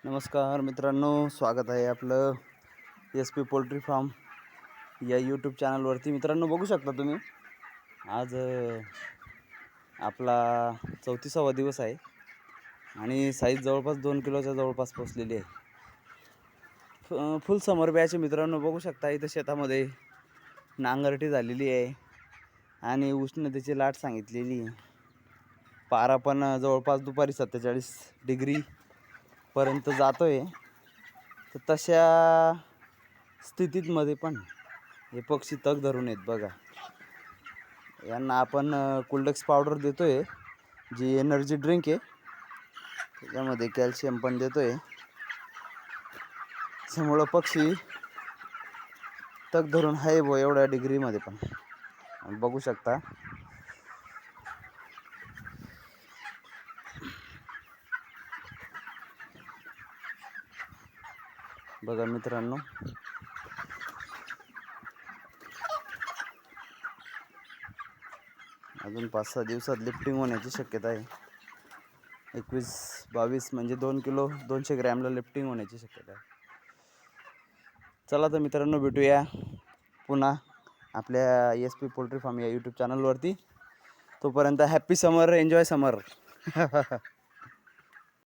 नमस्कार मित्रांनो, स्वागत आहे आपलं SP पोल्ट्री फार्म या यूट्यूब चॅनलवरती. मित्रांनो, बघू शकता तुम्ही आज आपला 34वा दिवस आहे आणि साईज जवळपास 2 किलोच्या जवळपास पोचलेली आहे. फुल समर बॅच मित्रांनो, बघू शकता इथं शेतामध्ये नांगरटी झालेली आहे आणि उष्णतेची लाट सांगितलेली आहे. पारा पण जवळपास दुपारी 47 डिग्री पर्यंत जातोय. तर तशा स्थितीमध्ये पण हे पक्षी तग धरून आहेत बघा. यांना आपण कुल्डेक्स पावडर देतोय, जी एनर्जी ड्रिंक आहे, त्याच्यामध्ये कॅल्शियम पण देतोय. त्यामुळं पक्षी तग धरून आहे एवढ्या डिग्रीमध्ये पण बघू शकता. बघा मित्रांनो, अजून 5-6 दिवसात लिफ्टिंग होण्याची शक्यता आहे. 21-22 म्हणजे 2 किलो 200 ग्रॅमला लिफ्टिंग होण्याची शक्यता आहे. चला तर मित्रांनो, भेटूया पुन्हा आपल्या SP पोल्ट्री फार्म या यूट्यूब चॅनलवरती. तोपर्यंत हॅप्पी समर, एन्जॉय समर.